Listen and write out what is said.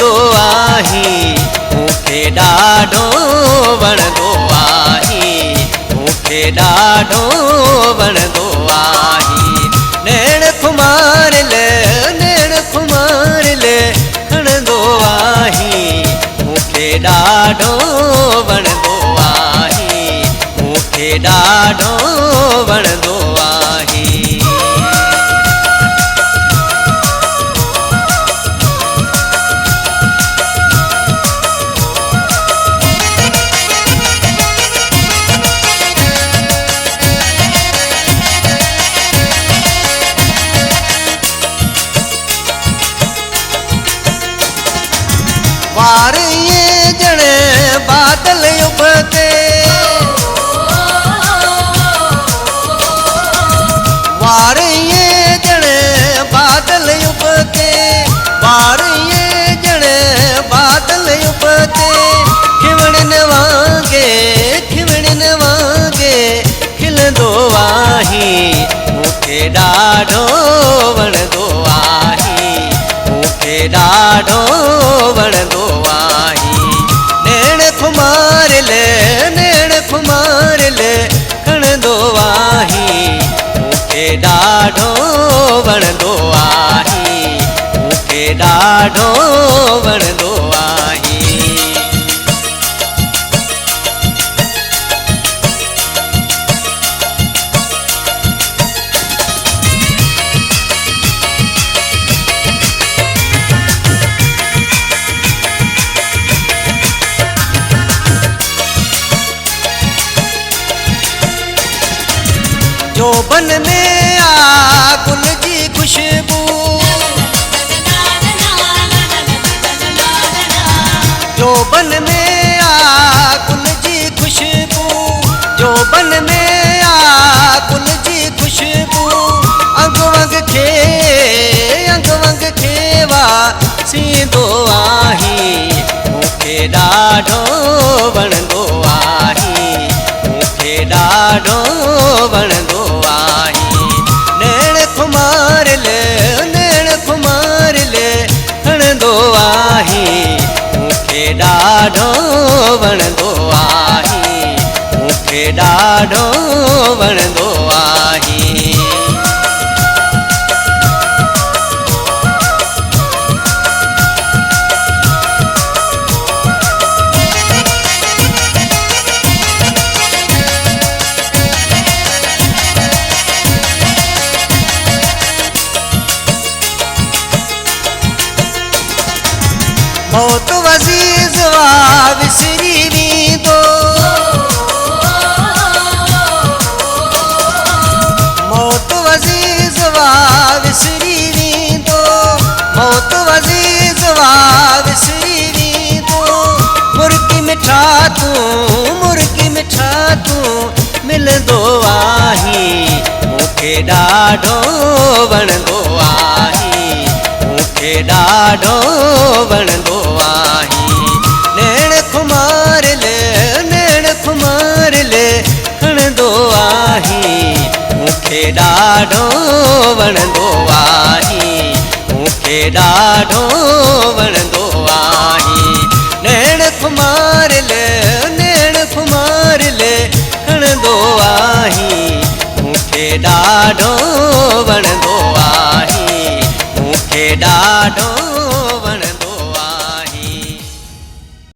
खणंदो आहीं मूंखे ॾाढो वणंदो आहीं मूंखे ॾाढो वणंदो आहीं नैण खुमारियल खणंदो आहीं मूंखे ॾाढो वणंदो आहीं मूंखे ॾाढो वणंदो आहीं वार ये जण बादल उभते वार ये जण बादल उभते वार ये जण बादल उभते खिवणन वांगे खिलंदो आहीं मूंखे ॾाढो वणंदो आहीं मूंखे ॾाढो वणंदो आहीं नैण खुमारियल खणंदो आहीं मूंखे ॾाढो वणंदो आहीं मूंखे ॾाढो वणंदो आहीं जोबन में आ गुल जी खुशबू जोबन में आ गुल जी खुशबू जोबन में आ गुल जी खुशबू अंग वंग खेवा सींदो आहीं मूंखे ॾाढो वणंदो आहीं मूंखे ॾाढो वणंदो नैण खुमारियल खणंदो आहीं मूंखे ॾाढो वणंदो आहीं मूंखे ॾाढो वणंदो आहीं मौत वज़ीज़ वा विसरी वेंदो मौत वज़ीज़ वा विसरी वेंदो मौत वज़ीज़ वा विसरी वेंदो मुर्गी मिठा तूं मिलंदो आहीं मूंखे ॾाढो वणंदो आहीं मूंखे ॾाढो वणंदो आहीं नैण खुमारियल खणंदो आहीं मूंखे ॾाढो वणंदो आहीं मूंखे ॾाढो वणंदो आहीं नैण खुमारियल खणंदो आहीं मूंखे ॾाढो वणंदो आहीं मूंखे ॾाढो